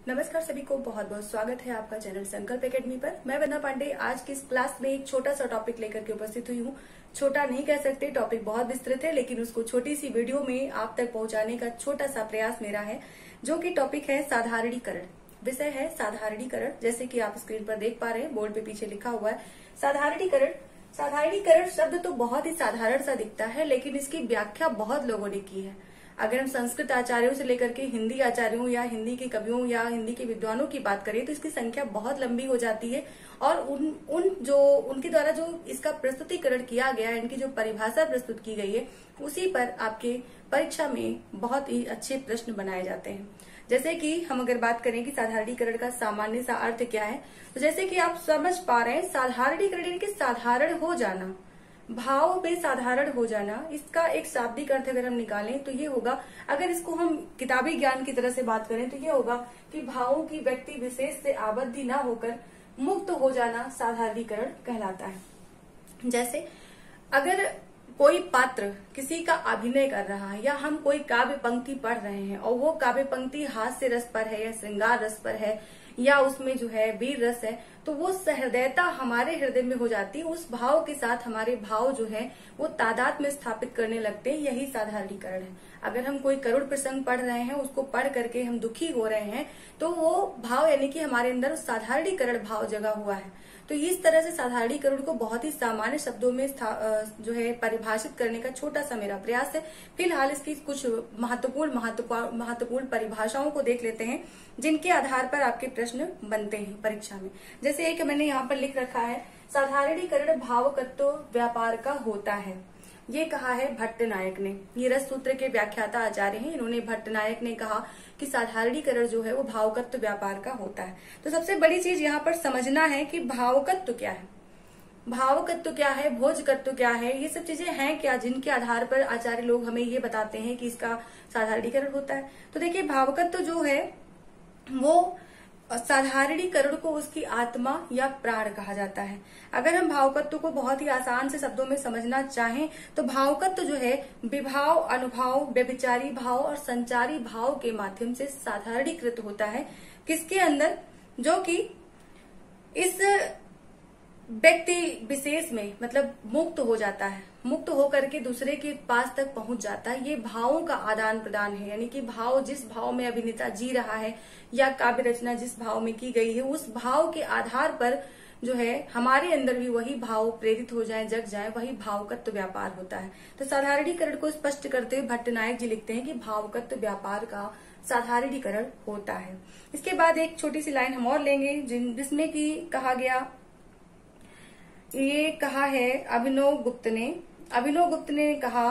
नमस्कार सभी को, बहुत बहुत स्वागत है आपका चैनल संकल्प एकेडमी पर। मैं वंदना पांडे आज की इस क्लास में एक छोटा सा टॉपिक लेकर के उपस्थित हुई हूँ। छोटा नहीं कह सकते, टॉपिक बहुत विस्तृत है, लेकिन उसको छोटी सी वीडियो में आप तक पहुंचाने का छोटा सा प्रयास मेरा है, जो कि टॉपिक है साधारणीकरण। विषय है साधारणीकरण। जैसे कि आप स्क्रीन पर देख पा रहे हैं, बोर्ड पे पीछे लिखा हुआ है साधारणीकरण। साधारणीकरण शब्द तो बहुत ही साधारण सा दिखता है, लेकिन इसकी व्याख्या बहुत लोगों ने की है। अगर हम संस्कृत आचार्यों से लेकर के हिंदी आचार्यों या हिंदी के कवियों या हिंदी के विद्वानों की बात करें तो इसकी संख्या बहुत लंबी हो जाती है। और उनके द्वारा जो इसका प्रस्तुतिकरण किया गया है, इनकी जो परिभाषा प्रस्तुत की गई है, उसी पर आपके परीक्षा में बहुत ही अच्छे प्रश्न बनाए जाते हैं। जैसे कि हम अगर बात करें कि साधारणीकरण का सामान्य सा अर्थ क्या है, तो जैसे कि आप समझ पा रहे हैं, साधारणीकरण यानी कि साधारण हो जाना, भाव में साधारण हो जाना। इसका एक शाब्दिक अर्थ अगर हम निकालें तो ये होगा, अगर इसको हम किताबी ज्ञान की तरह से बात करें तो ये होगा कि भावों की व्यक्ति विशेष से आबद्धि ना होकर मुक्त हो जाना साधारणीकरण कहलाता है। जैसे अगर कोई पात्र किसी का अभिनय कर रहा है या हम कोई काव्य पंक्ति पढ़ रहे हैं और वो काव्य पंक्ति हास्य रस पर है या श्रृंगार रस पर है या उसमें जो है वीर रस है, तो वो सहृदयता हमारे हृदय में हो जाती है। उस भाव के साथ हमारे भाव जो है वो तादाद में स्थापित करने लगते हैं। यही साधारणीकरण है। अगर हम कोई करुण प्रसंग पढ़ रहे हैं, उसको पढ़ करके हम दुखी हो रहे हैं, तो वो भाव यानी कि हमारे अंदर साधारणीकरण भाव जगा हुआ है। तो इस तरह से साधारणीकरण को बहुत ही सामान्य शब्दों में जो है परिभाषित करने का छोटा सा मेरा प्रयास है। फिलहाल इसकी कुछ महत्वपूर्ण परिभाषाओं को देख लेते हैं, जिनके आधार पर आपके प्रश्न बनते हैं परीक्षा में। जैसे एक मैंने यहाँ पर लिख रखा है, साधारणीकरण भावकत्व व्यापार का होता है। ये कहा है भट्टनायक ने। ये रस सूत्र के व्याख्याता आचार्य हैं। इन्होंने भट्टनायक ने कहा कि साधारणीकरण जो है वो भावकत्व व्यापार का होता है। तो सबसे बड़ी चीज यहाँ पर समझना है कि भावकत्व क्या है, भावकत्व क्या है, भोजकत्व क्या है, ये सब चीजें हैं क्या, जिनके आधार पर आचार्य लोग हमें ये बताते हैं कि इसका साधारणीकरण होता है। तो देखिए, भावकत्व जो है वो साधारणीकरण को उसकी आत्मा या प्राण कहा जाता है। अगर हम भावकत्व को बहुत ही आसान से शब्दों में समझना चाहें तो भावकत्व जो है विभाव, अनुभाव, व्यभिचारी भाव और संचारी भाव के माध्यम से साधारणीकृत होता है। किसके अंदर? जो कि इस व्यक्ति विशेष में मतलब मुक्त हो जाता है, मुक्त होकर के दूसरे के पास तक पहुंच जाता है। ये भावों का आदान प्रदान है, यानी कि भाव, जिस भाव में अभिनेता जी रहा है या काव्य रचना जिस भाव में की गई है, उस भाव के आधार पर जो है हमारे अंदर भी वही भाव प्रेरित हो जाए, जग जाए, वही भावकत्व व्यापार होता है। तो साधारणीकरण को स्पष्ट करते हुए भट्टनायक जी लिखते हैं कि भावकत्व व्यापार का साधारणीकरण होता है। इसके बाद एक छोटी सी लाइन हम और लेंगे, जिसमें कि कहा गया, ये कहा है अभिनव गुप्त ने कहा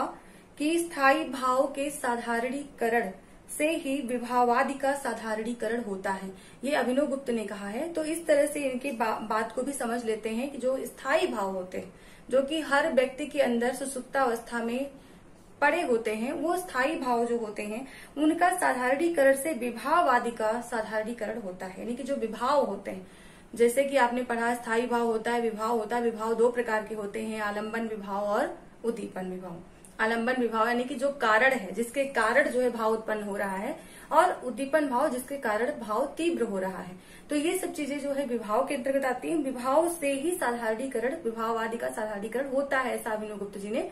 कि स्थायी भाव के साधारणीकरण से ही विभावादि का साधारणीकरण होता है। ये अभिनव गुप्त ने कहा है। तो इस तरह से इनकी बात को भी समझ लेते हैं कि जो स्थायी भाव होते हैं, जो कि हर व्यक्ति के अंदर सुसुप्तावस्था में पड़े होते हैं, वो स्थायी भाव जो होते हैं उनका साधारणीकरण से विभावादि का साधारणीकरण होता है। यानी कि जो विभाव होते हैं, जैसे कि आपने पढ़ा, स्थायी भाव होता है, विभाव होता है। विभाव दो प्रकार के होते हैं, आलंबन विभाव और उद्दीपन विभाव। आलंबन विभाव यानी कि जो कारण है, जिसके कारण जो है भाव उत्पन्न हो रहा है, और उद्दीपन भाव जिसके कारण भाव तीव्र हो रहा है। तो ये सब चीजें जो है विभाव के अंतर्गत आती हैं। विभाव से ही साधारणीकरण, विभाव आदि का साधारणीकरण होता है। ऐसा अभिनव गुप्त जी ने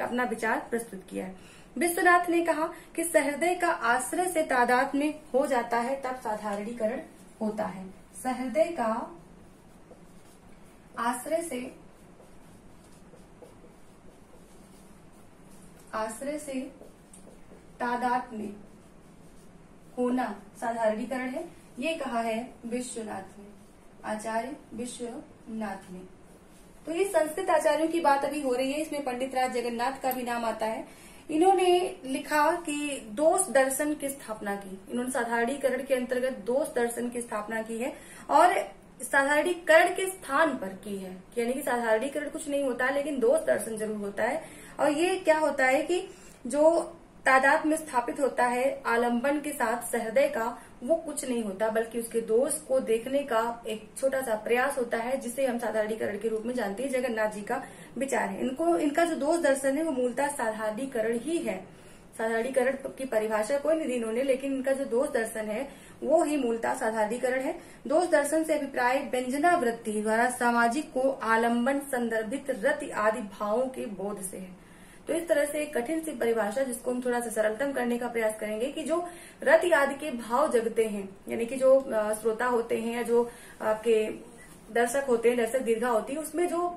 अपना विचार प्रस्तुत किया है। विश्वनाथ ने कहा कि सहृदय का आश्रय से तादाद में हो जाता है, तब साधारणीकरण होता है। सहृदय का आश्रय से तादाद में होना साधारणीकरण है। ये कहा है विश्वनाथ ने, आचार्य विश्वनाथ ने। तो ये संस्कृत आचार्यों की बात अभी हो रही है। इसमें पंडित राज जगन्नाथ का भी नाम आता है। इन्होंने लिखा कि दोष दर्शन की स्थापना की। इन्होंने साधारणीकरण के अंतर्गत दोष दर्शन की स्थापना की है और साधारणीकरण के स्थान पर की है। यानी कि साधारणीकरण कुछ नहीं होता है, लेकिन दोष दर्शन जरूर होता है। और ये क्या होता है कि जो तादाद में स्थापित होता है आलंबन के साथ सहृदय का, वो कुछ नहीं होता, बल्कि उसके दोष को देखने का एक छोटा सा प्रयास होता है, जिसे हम साधारणीकरण के रूप में जानते हैं। जगन्नाथ जी का विचार है। इनका जो दोष दर्शन है वो मूलतः साधारणीकरण ही है। साधारणीकरण की परिभाषा कोई नहीं दी इन्होंने, लेकिन इनका जो दोष दर्शन है वो ही मूलतः साधारणीकरण है। दोष दर्शन से अभिप्राय व्यंजनावृत्ति द्वारा सामाजिक को आलंबन संदर्भित रति आदि भावों के बोध से है। तो इस तरह से एक कठिन सी परिभाषा जिसको हम थोड़ा सा सरलतम करने का प्रयास करेंगे कि जो रति आदि के भाव जगते हैं, यानी कि जो श्रोता होते हैं या जो आपके दर्शक होते हैं, दर्शक दीर्घा होती है, उसमें जो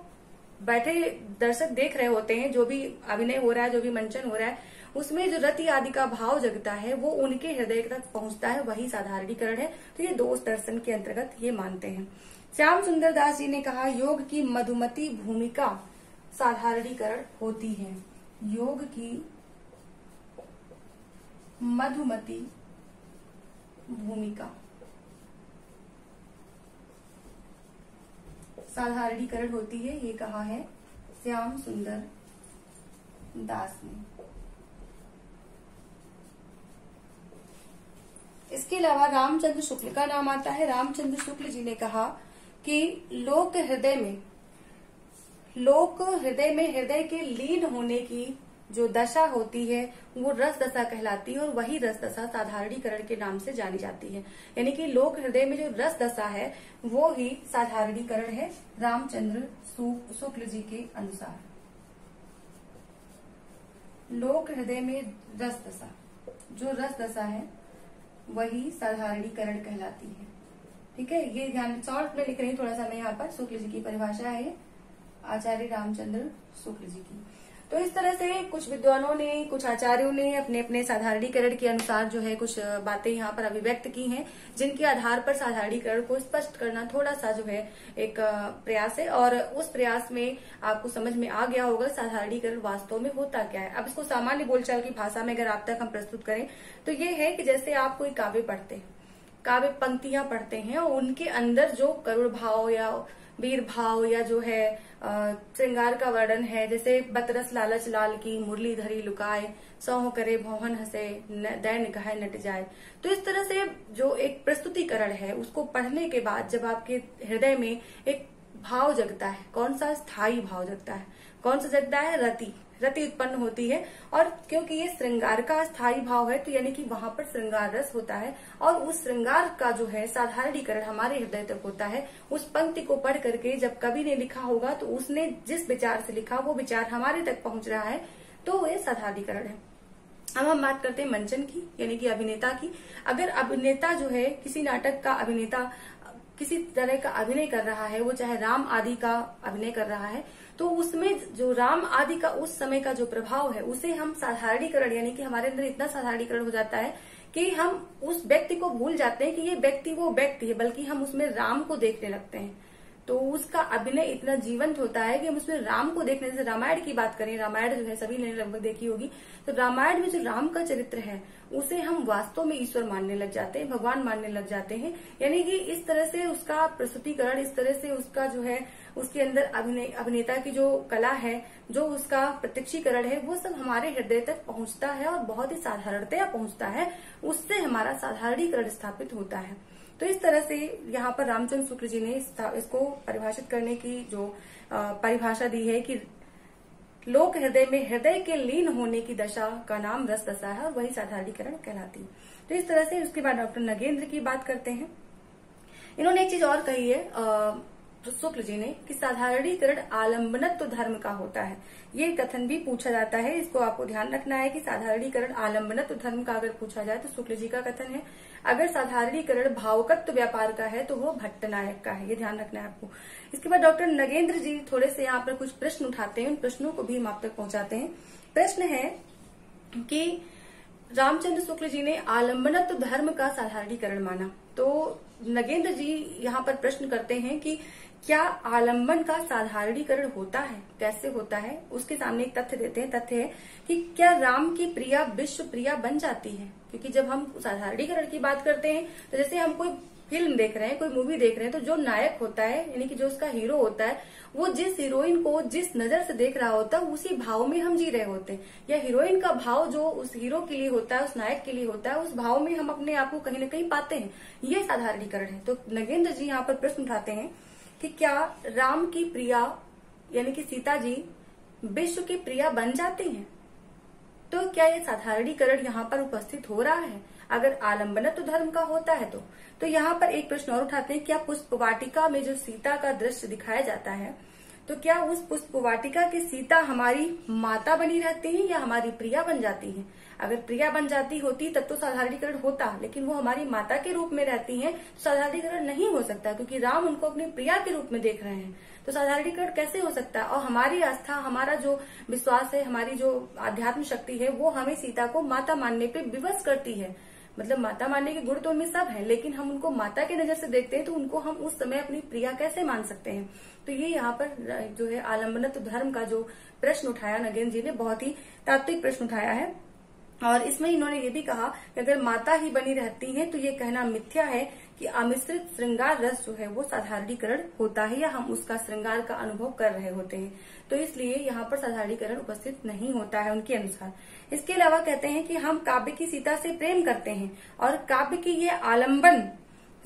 बैठे दर्शक देख रहे होते हैं, जो भी अभिनय हो रहा है, जो भी मंचन हो रहा है, उसमें जो रति आदि का भाव जगता है वो उनके हृदय तक पहुंचता है, वही साधारणीकरण है। तो ये दोष दर्शन के अंतर्गत ये मानते हैं। श्याम सुंदर दास जी ने कहा, योग की मधुमती भूमिका साधारणीकरण होती है। योग की मधुमती भूमिका साधारणीकरण होती है, ये कहा है श्याम सुंदर दास ने। इसके अलावा रामचंद्र शुक्ल का नाम आता है। रामचंद्र शुक्ल जी ने कहा कि लोक हृदय में हृदय के लीन होने की जो दशा होती है वो रस दशा कहलाती है, और वही रस दशा साधारणीकरण के नाम से जानी जाती है। यानी कि लोक हृदय में जो रस दशा है वो ही साधारणीकरण है रामचंद्र शुक्ल जी के अनुसार। लोक हृदय में रस दशा, जो रस दशा है वही साधारणीकरण कहलाती है। ठीक है, ये ध्यान शॉर्ट में लिख रही हूँ थोड़ा सा मैं यहाँ पर। शुक्ल जी की परिभाषा है आचार्य रामचंद्र शुक्ल जी की। तो इस तरह से कुछ विद्वानों ने, कुछ आचार्यों ने अपने अपने साधारणीकरण के अनुसार जो है कुछ बातें यहाँ पर अभिव्यक्त की हैं, जिनके आधार पर साधारणीकरण को स्पष्ट करना थोड़ा सा जो है एक प्रयास है, और उस प्रयास में आपको समझ में आ गया होगा साधारणीकरण वास्तव में होता क्या है। अब इसको सामान्य बोलचाल की भाषा में अगर आप तक हम प्रस्तुत करें तो ये है कि जैसे आप कोई काव्य पढ़ते हैं, काव्य पंक्तियां पढ़ते हैं, और उनके अंदर जो करुण भाव या वीर भाव या जो है श्रृंगार का वर्णन है, जैसे बतरस लालच लाल की मुरली धरी लुकाए, सौह करे भौहन हंसे दैन गहे नट जाए। तो इस तरह से जो एक प्रस्तुतिकरण है उसको पढ़ने के बाद जब आपके हृदय में एक भाव जगता है, कौन सा स्थायी भाव जगता है, कौन सा जगता है, रति उत्पन्न होती है। और क्योंकि ये श्रृंगार का स्थायी भाव है तो यानी कि वहां पर श्रृंगार रस होता है, और उस श्रृंगार का जो है साधारणीकरण हमारे हृदय तक होता है। उस पंक्ति को पढ़ करके जब कवि ने लिखा होगा तो उसने जिस विचार से लिखा वो विचार हमारे तक पहुंच रहा है, तो ये साधारणीकरण है। अब हम बात करते हैं मंचन की, यानी कि अभिनेता की। अगर अभिनेता जो है किसी नाटक का अभिनेता किसी तरह का अभिनय कर रहा है, वो चाहे राम आदि का अभिनय कर रहा है, तो उसमें जो राम आदि का उस समय का जो प्रभाव है उसे हम साधारणीकरण, यानी कि हमारे अंदर इतना साधारणीकरण हो जाता है कि हम उस व्यक्ति को भूल जाते हैं कि ये व्यक्ति वो व्यक्ति है, बल्कि हम उसमें राम को देखने लगते हैं। तो उसका अभिनय इतना जीवंत होता है कि हम उसमें राम को देखने, जैसे रामायण की बात करें, रामायण जो है सभी ने लगभग देखी होगी, तो रामायण में जो राम का चरित्र है उसे हम वास्तव में ईश्वर मानने लग जाते हैं, भगवान मानने लग जाते हैं। यानी कि इस तरह से उसका प्रस्तुतिकरण, इस तरह से उसका जो है उसके अंदर अभिनेता की जो कला है, जो उसका प्रत्यक्षीकरण है, वो सब हमारे हृदय तक पहुंचता है और बहुत ही साधारणतया पहुंचता है। उससे हमारा साधारणीकरण स्थापित होता है। तो इस तरह से यहाँ पर रामचंद्र शुक्ल जी ने इसको परिभाषित करने की जो परिभाषा दी है कि लोक हृदय में हृदय के लीन होने की दशा का नाम रस दशा है, और वही साधारणीकरण कहलाती है। तो इस तरह से उसके बाद डॉक्टर नगेंद्र की बात करते हैं। इन्होंने एक चीज और कही है शुक्ल जी ने कि साधारणीकरण आलंबनत्व धर्म का होता है। ये कथन भी पूछा जाता है, इसको आपको ध्यान रखना है कि साधारणीकरण आलंबनत्व धर्म का अगर पूछा जाए तो शुक्ल जी का कथन है। अगर साधारणीकरण भावकत्व व्यापार का है तो वो भट्टनायक का है, ये ध्यान रखना है आपको। इसके बाद डॉक्टर नगेंद्र जी थोड़े से यहाँ पर कुछ प्रश्न उठाते हैं, उन प्रश्नों को भी हम आप तक पहुंचाते हैं। प्रश्न है कि रामचंद्र शुक्ल जी ने आलंबनत्व धर्म का साधारणीकरण माना, तो नगेंद्र जी यहाँ पर प्रश्न करते हैं कि क्या आलंबन का साधारणीकरण होता है, कैसे होता है। उसके सामने एक तथ्य देते हैं। तथ्य है कि क्या राम की प्रिया विश्व प्रिया बन जाती है, क्योंकि जब हम साधारणीकरण की बात करते हैं तो जैसे हम कोई फिल्म देख रहे हैं, कोई मूवी देख रहे हैं, तो जो नायक होता है यानी कि जो उसका हीरो होता है, वो जिस हीरोइन को जिस नजर से देख रहा होता है उसी भाव में हम जी रहे होते हैं, या हीरोइन का भाव जो उस हीरो के लिए होता है, उस नायक के लिए होता है, उस भाव में हम अपने आप को कहीं न कहीं पाते हैं। ये साधारणीकरण है। तो नगेंद्र जी यहाँ पर प्रश्न उठाते हैं कि क्या राम की प्रिया यानी कि सीता जी विश्व की प्रिया बन जाती हैं। तो क्या ये साधारणीकरण यहाँ पर उपस्थित हो रहा है? अगर आलम्बनत्व धर्म का होता है तो यहाँ पर एक प्रश्न और उठाते हैं, क्या पुष्प वाटिका में जो सीता का दृश्य दिखाया जाता है, तो क्या उस पुष्प वाटिका की सीता हमारी माता बनी रहती है या हमारी प्रिया बन जाती है? अगर प्रिया बन जाती होती तब तो साधारणीकरण होता, लेकिन वो हमारी माता के रूप में रहती हैं, तो साधारणीकरण नहीं हो सकता, क्योंकि राम उनको अपनी प्रिया के रूप में देख रहे हैं। तो साधारणीकरण कैसे हो सकता है? और हमारी आस्था, हमारा जो विश्वास है, हमारी जो आध्यात्म शक्ति है, वो हमें सीता को माता मानने पे विवश करती है। मतलब माता मानने के गुण तो उनमें सब है, लेकिन हम उनको माता की नजर से देखते हैं, तो उनको हम उस समय अपनी प्रिया कैसे मान सकते हैं? तो ये यहाँ पर जो है आलम्बनत्व धर्म का जो प्रश्न उठाया नगेंद्र जी ने, बहुत ही तात्विक प्रश्न उठाया है। और इसमें इन्होंने ये भी कहा कि अगर माता ही बनी रहती हैं तो ये कहना मिथ्या है कि अमिश्रित श्रृंगार रस जो है वो साधारणीकरण होता है या हम उसका श्रृंगार का अनुभव कर रहे होते हैं। तो इसलिए यहाँ पर साधारणीकरण उपस्थित नहीं होता है उनके अनुसार। इसके अलावा कहते हैं कि हम काव्य की सीता से प्रेम करते हैं और काव्य की ये आलम्बन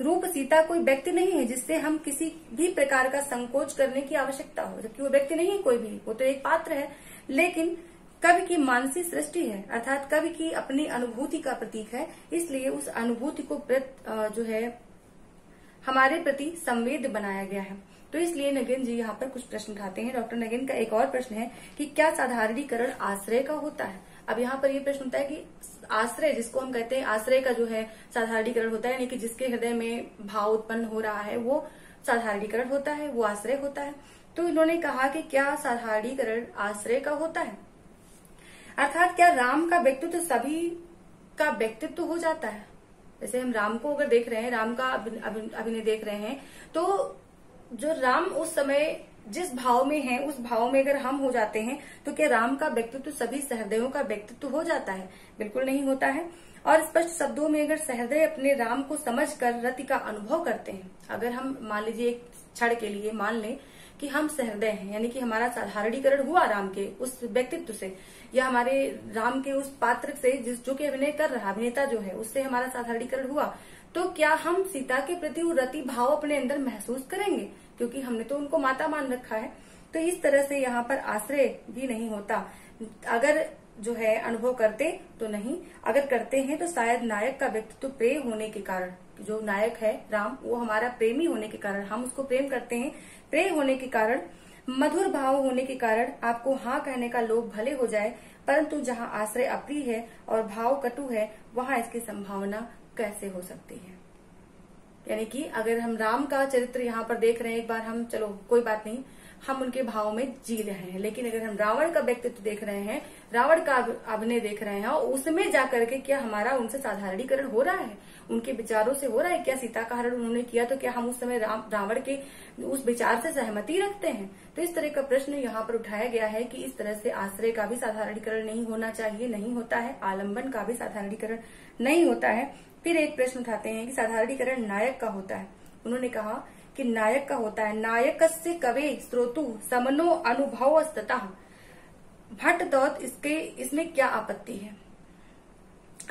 रूप सीता कोई व्यक्ति नहीं है जिससे हम किसी भी प्रकार का संकोच करने की आवश्यकता हो, जबकि वो व्यक्ति नहीं है कोई भी, वो तो एक पात्र है। लेकिन कवि की मानसिक सृष्टि है, अर्थात कवि की अपनी अनुभूति का प्रतीक है, इसलिए उस अनुभूति को जो है हमारे प्रति संवेद बनाया गया है। तो इसलिए नगेंद्र जी यहाँ पर कुछ प्रश्न उठाते हैं। डॉक्टर नगेंद्र का एक और प्रश्न है कि क्या साधारणीकरण आश्रय का होता है? अब यहाँ पर ये प्रश्न होता है कि आश्रय, जिसको हम कहते हैं आश्रय का जो है साधारणीकरण होता है, यानी कि जिसके हृदय में भाव उत्पन्न हो रहा है वो साधारणीकरण होता है, वो आश्रय होता है। तो इन्होंने कहा कि क्या साधारणीकरण आश्रय का होता है, अर्थात क्या राम का व्यक्तित्व सभी का व्यक्तित्व हो जाता है? जैसे हम राम को अगर देख रहे हैं, राम का अभिनय देख रहे हैं, तो जो राम उस समय जिस भाव में है उस भाव में अगर हम हो जाते हैं तो क्या राम का व्यक्तित्व सभी सहृदयों का व्यक्तित्व हो जाता है? बिल्कुल नहीं होता है। और स्पष्ट शब्दों में अगर सहृदय अपने राम को समझकर रति का अनुभव करते हैं, अगर हम मान लीजिए एक क्षण के लिए मान लें कि हम सहृदय हैं, यानी कि हमारा साधारणीकरण हुआ राम के उस व्यक्तित्व से या हमारे राम के उस पात्र से जो कि अभिनय कर रहा अभिनेता जो है उससे हमारा साधारणीकरण हुआ, तो क्या हम सीता के प्रति वो रति भाव अपने अंदर महसूस करेंगे? क्योंकि हमने तो उनको माता मान रखा है। तो इस तरह से यहाँ पर आश्रय भी नहीं होता। अगर जो है अनुभव करते तो नहीं, अगर करते हैं तो शायद नायक का व्यक्तित्व प्रेम होने के कारण, जो नायक है राम वो हमारा प्रेमी होने के कारण, हम उसको प्रेम करते हैं, प्रेम होने के कारण, मधुर भाव होने के कारण आपको हाँ कहने का लोभ भले हो जाए, परंतु जहाँ आश्रय अप्रिय है और भाव कटु है वहां इसकी संभावना कैसे हो सकती है? यानी कि अगर हम राम का चरित्र यहाँ पर देख रहे हैं, एक बार हम, चलो कोई बात नहीं, हम उनके भाव में जी रहे हैं, लेकिन अगर हम रावण का व्यक्तित्व देख रहे हैं, रावण का अभिनय देख रहे हैं और उसमें जाकर के क्या हमारा उनसे साधारणीकरण हो रहा है, उनके विचारों से हो रहा है? क्या सीता का हरण उन्होंने किया तो क्या हम उस समय रावण के उस विचार से सहमति रखते हैं? तो इस तरह का प्रश्न यहाँ पर उठाया गया है कि इस तरह से आश्रय का भी साधारणीकरण नहीं होना चाहिए, नहीं होता है। आलम्बन का भी साधारणीकरण नहीं होता है। फिर एक प्रश्न उठाते हैं कि साधारणीकरण नायक का होता है। उन्होंने कहा कि नायक का होता है। नायकस्य कवे श्रोतु समनो अनुभव ततः भट्ट दौत, इसमें क्या आपत्ति है?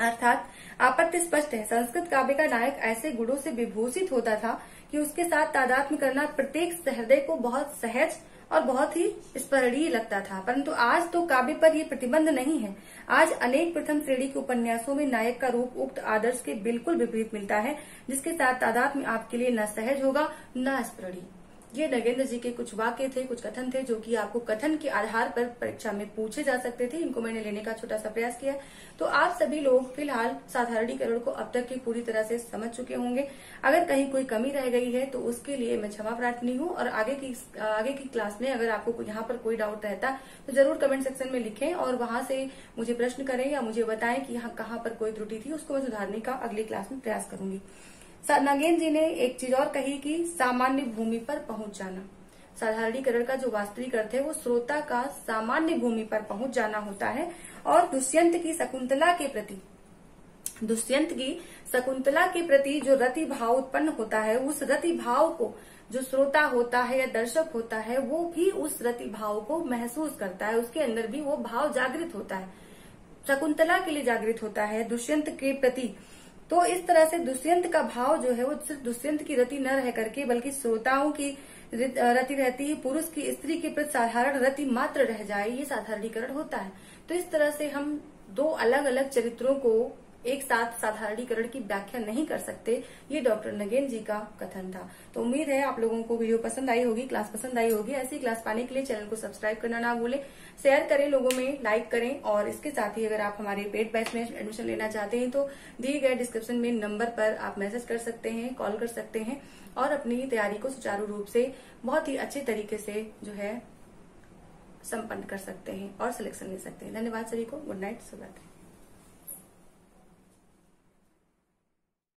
अर्थात आपत्ति स्पष्ट है। संस्कृत काव्य का नायक ऐसे गुणों से विभूषित होता था कि उसके साथ तादात्म्य करना प्रत्येक सहृदय को बहुत सहज और बहुत ही स्मरणीय लगता था। परंतु आज तो काव्य पर ये प्रतिबंध नहीं है। आज अनेक प्रथम श्रेणी के उपन्यासों में नायक का रूप उक्त आदर्श के बिल्कुल विपरीत मिलता है, जिसके साथ तादात्म्य आपके लिए न सहज होगा न स्मरणीय। ये नगेंद्र जी के कुछ वाक्य थे, कुछ कथन थे, जो कि आपको कथन के आधार पर परीक्षा में पूछे जा सकते थे। इनको मैंने लेने का छोटा सा प्रयास किया। तो आप सभी लोग फिलहाल साधारणीकरण को अब तक की पूरी तरह से समझ चुके होंगे। अगर कहीं कोई कमी रह गई है तो उसके लिए मैं क्षमा प्रार्थी हूँ, और आगे की क्लास में अगर आपको यहाँ पर कोई डाउट रहता तो जरूर कमेंट सेक्शन में लिखें और वहां से मुझे प्रश्न करें या मुझे बताएं कि यहाँ कहाँ पर कोई त्रुटि थी, उसको मैं सुधारने का अगली क्लास में प्रयास करूंगी। नगेंद्र जी ने एक चीज और कही कि सामान्य भूमि पर पहुंच जाना। साधारणीकरण का जो वास्तविक अर्थ है वो श्रोता का सामान्य भूमि पर पहुंच जाना होता है। और दुष्यंत की शकुंतला के प्रति जो रति भाव उत्पन्न होता है, उस रति भाव को जो श्रोता होता है या दर्शक होता है वो भी उस रति भाव को महसूस करता है, उसके अंदर भी वो भाव जागृत होता है, शकुंतला के लिए जागृत होता है दुष्यंत के प्रति। तो इस तरह से दुष्यंत का भाव जो है वो सिर्फ दुष्यंत की रति न रह करके बल्कि श्रोताओं की रति रहती है, पुरुष की स्त्री के प्रति साधारण रति मात्र रह जाए, ये साधारणीकरण होता है। तो इस तरह से हम दो अलग अलग चरित्रों को एक साथ साधारणीकरण की व्याख्या नहीं कर सकते, ये डॉक्टर नगेन जी का कथन था। तो उम्मीद है आप लोगों को वीडियो पसंद आई होगी, क्लास पसंद आई होगी। ऐसी क्लास पाने के लिए चैनल को सब्सक्राइब करना ना भूलें, शेयर करें लोगों में, लाइक करें। और इसके साथ ही अगर आप हमारे पेड बैच में एडमिशन लेना चाहते हैं तो दिए गए डिस्क्रिप्शन में नंबर पर आप मैसेज कर सकते हैं, कॉल कर सकते हैं और अपनी तैयारी को सुचारू रूप से बहुत ही अच्छे तरीके से जो है संपन्न कर सकते हैं और सिलेक्शन ले सकते हैं। धन्यवाद सभी को। गुड नाइट, शुभ रात्रि।